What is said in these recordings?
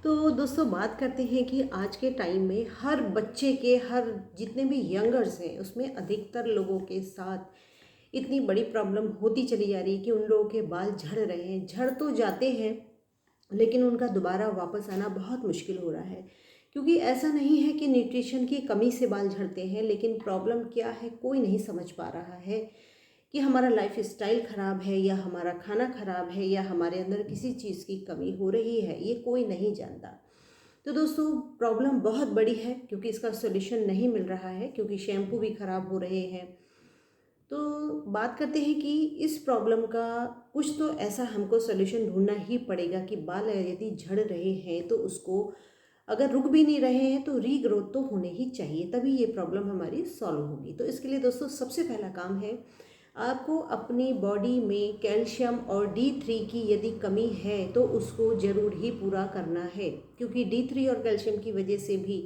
तो दोस्तों बात करते हैं कि आज के टाइम में हर बच्चे के हर जितने भी यंगर्स हैं उसमें अधिकतर लोगों के साथ इतनी बड़ी प्रॉब्लम होती चली जा रही है कि उन लोगों के बाल झड़ रहे हैं। झड़ तो जाते हैं लेकिन उनका दोबारा वापस आना बहुत मुश्किल हो रहा है, क्योंकि ऐसा नहीं है कि न्यूट्रिशन की कमी से बाल झड़ते हैं, लेकिन प्रॉब्लम क्या है कोई नहीं समझ पा रहा है कि हमारा लाइफ स्टाइल ख़राब है या हमारा खाना ख़राब है या हमारे अंदर किसी चीज़ की कमी हो रही है, ये कोई नहीं जानता। तो दोस्तों प्रॉब्लम बहुत बड़ी है क्योंकि इसका सॉल्यूशन नहीं मिल रहा है, क्योंकि शैम्पू भी ख़राब हो रहे हैं। तो बात करते हैं कि इस प्रॉब्लम का कुछ तो ऐसा हमको सॉल्यूशन ढूंढना ही पड़ेगा कि बाल यदि झड़ रहे हैं तो उसको अगर रुक भी नहीं रहे हैं तो रीग्रोथ तो होने ही चाहिए, तभी ये प्रॉब्लम हमारी सॉल्व होगी। तो इसके लिए दोस्तों सबसे पहला काम है आपको अपनी बॉडी में कैल्शियम और D3 की यदि कमी है तो उसको ज़रूर ही पूरा करना है, क्योंकि D3 और कैल्शियम की वजह से भी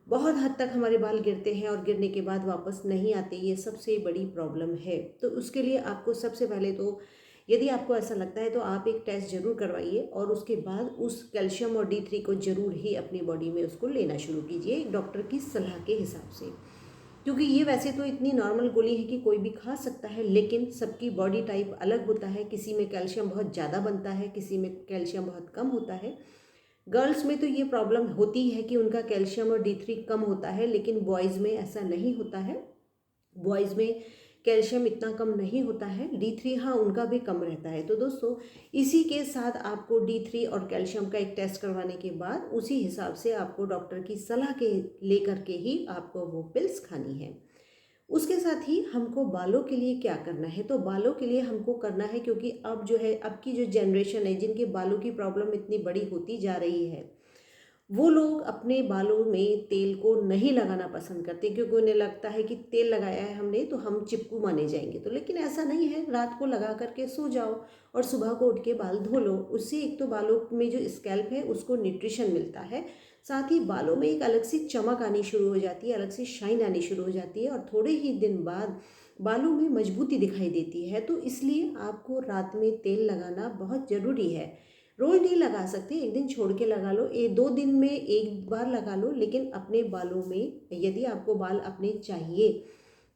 बहुत हद तक हमारे बाल गिरते हैं और गिरने के बाद वापस नहीं आते। ये सबसे बड़ी प्रॉब्लम है। तो उसके लिए आपको सबसे पहले तो यदि आपको ऐसा लगता है तो आप एक टेस्ट ज़रूर करवाइए और उसके बाद उस कैल्शियम और D3 को ज़रूर ही अपनी बॉडी में उसको लेना शुरू कीजिए एक डॉक्टर की सलाह के हिसाब से, क्योंकि ये वैसे तो इतनी नॉर्मल गोली है कि कोई भी खा सकता है, लेकिन सबकी बॉडी टाइप अलग होता है। किसी में कैल्शियम बहुत ज़्यादा बनता है, किसी में कैल्शियम बहुत कम होता है। गर्ल्स में तो ये प्रॉब्लम होती है कि उनका कैल्शियम और D3 कम होता है, लेकिन बॉयज़ में ऐसा नहीं होता है। बॉयज़ में कैल्शियम इतना कम नहीं होता है, D3 हाँ उनका भी कम रहता है। तो दोस्तों इसी के साथ आपको D3 और कैल्शियम का एक टेस्ट करवाने के बाद उसी हिसाब से आपको डॉक्टर की सलाह के लेकर के ही आपको वो पिल्स खानी है। उसके साथ ही हमको बालों के लिए क्या करना है, तो बालों के लिए हमको करना है, क्योंकि अब जो है अब की जो जनरेशन है जिनके बालों की प्रॉब्लम इतनी बड़ी होती जा रही है, वो लोग अपने बालों में तेल को नहीं लगाना पसंद करते, क्योंकि उन्हें लगता है कि तेल लगाया है हमने तो हम चिपकू माने जाएंगे। तो लेकिन ऐसा नहीं है, रात को लगा करके सो जाओ और सुबह को उठ के बाल धो लो। उससे एक तो बालों में जो स्कैल्प है उसको न्यूट्रिशन मिलता है, साथ ही बालों में एक अलग सी चमक आनी शुरू हो जाती है, अलग सी शाइन आनी शुरू हो जाती है और थोड़े ही दिन बाद बालों में मजबूती दिखाई देती है। तो इसलिए आपको रात में तेल लगाना बहुत ज़रूरी है। रोज नहीं लगा सकते, एक दिन छोड़ के लगा लो, 2 दिन में एक बार लगा लो, लेकिन अपने बालों में यदि आपको बाल अपने चाहिए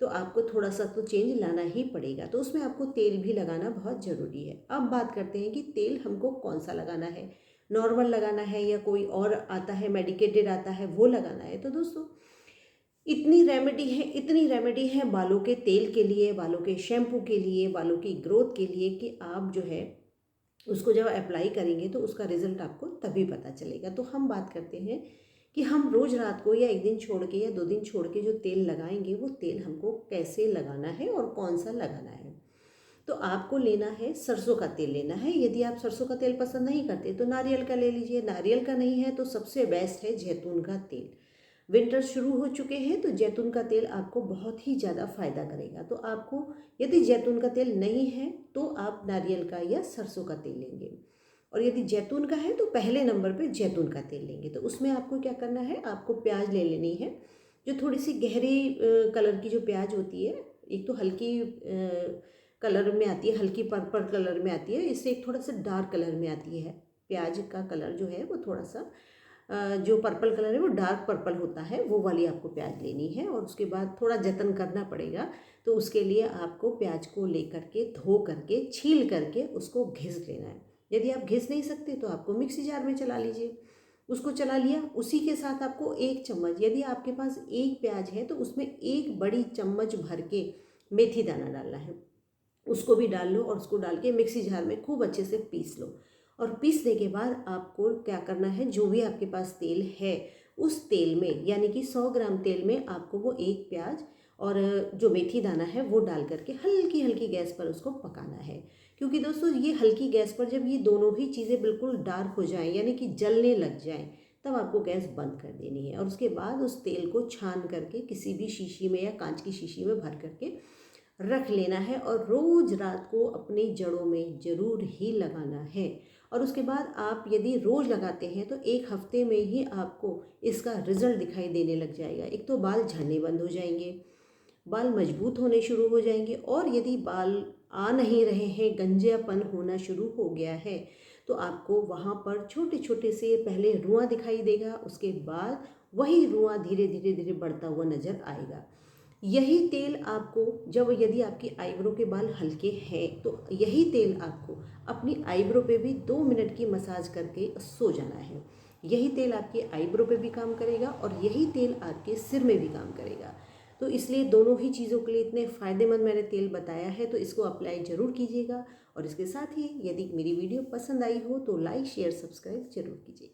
तो आपको थोड़ा सा तो चेंज लाना ही पड़ेगा। तो उसमें आपको तेल भी लगाना बहुत ज़रूरी है। अब बात करते हैं कि तेल हमको कौन सा लगाना है, नॉर्मल लगाना है या कोई और आता है मेडिकेटेड आता है वो लगाना है। तो दोस्तों इतनी रेमेडी है बालों के तेल के लिए, बालों के शैम्पू के लिए, बालों की ग्रोथ के लिए कि आप जो है उसको जब अप्लाई करेंगे तो उसका रिज़ल्ट आपको तभी पता चलेगा। तो हम बात करते हैं कि हम रोज़ रात को या 1 दिन छोड़ के या 2 दिन छोड़ के जो तेल लगाएंगे वो तेल हमको कैसे लगाना है और कौन सा लगाना है। तो आपको लेना है सरसों का तेल लेना है। यदि आप सरसों का तेल पसंद नहीं करते तो नारियल का ले लीजिए, नारियल का नहीं है तो सबसे बेस्ट है जैतून का तेल। विंटर शुरू हो चुके हैं तो जैतून का तेल आपको बहुत ही ज़्यादा फ़ायदा करेगा। तो आपको यदि जैतून का तेल नहीं है तो आप नारियल का या सरसों का तेल लेंगे, और यदि जैतून का है तो पहले नंबर पे जैतून का तेल लेंगे। तो उसमें आपको क्या करना है, आपको प्याज ले लेनी है, जो थोड़ी सी गहरी कलर की जो प्याज होती है। एक तो हल्की कलर में आती है, हल्की पर्पल कलर में आती है, इससे एक थोड़ा सा डार्क कलर में आती है। प्याज का कलर जो है वो थोड़ा सा जो पर्पल कलर है वो डार्क पर्पल होता है, वो वाली आपको प्याज लेनी है। और उसके बाद थोड़ा जतन करना पड़ेगा, तो उसके लिए आपको प्याज को लेकर के धो करके छील करके उसको घिस लेना है। यदि आप घिस नहीं सकते तो आपको मिक्सी जार में चला लीजिए। उसको चला लिया, उसी के साथ आपको 1 चम्मच, यदि आपके पास 1 प्याज है तो उसमें 1 बड़ी चम्मच भर के मेथी दाना डालना है। उसको भी डाल लो और उसको डाल के मिक्सी जार में खूब अच्छे से पीस लो। और पीसने के बाद आपको क्या करना है, जो भी आपके पास तेल है उस तेल में यानी कि 100 ग्राम तेल में आपको वो 1 प्याज और जो मेथी दाना है वो डाल करके हल्की हल्की गैस पर उसको पकाना है। क्योंकि दोस्तों ये हल्की गैस पर जब ये दोनों ही चीज़ें बिल्कुल डार्क हो जाएं यानी कि जलने लग जाएं, तब आपको गैस बंद कर देनी है। और उसके बाद उस तेल को छान करके किसी भी शीशी में या कांच की शीशी में भर करके रख लेना है और रोज़ रात को अपनी जड़ों में ज़रूर ही लगाना है। और उसके बाद आप यदि रोज़ लगाते हैं तो 1 हफ्ते में ही आपको इसका रिज़ल्ट दिखाई देने लग जाएगा। एक तो बाल झड़ने बंद हो जाएंगे, बाल मजबूत होने शुरू हो जाएंगे, और यदि बाल आ नहीं रहे हैं, गंजेपन होना शुरू हो गया है, तो आपको वहाँ पर छोटे छोटे से पहले रुआं दिखाई देगा, उसके बाद वही रुआं धीरे धीरे धीरे बढ़ता हुआ नज़र आएगा। यही तेल आपको, जब यदि आपकी आईब्रो के बाल हल्के हैं तो यही तेल आपको अपनी आईब्रो पे भी 2 मिनट की मसाज करके सो जाना है। यही तेल आपके आईब्रो पे भी काम करेगा और यही तेल आपके सिर में भी काम करेगा। तो इसलिए दोनों ही चीज़ों के लिए इतने फ़ायदेमंद मैंने तेल बताया है, तो इसको अप्लाई ज़रूर कीजिएगा। और इसके साथ ही यदि मेरी वीडियो पसंद आई हो तो लाइक शेयर सब्सक्राइब जरूर कीजिए।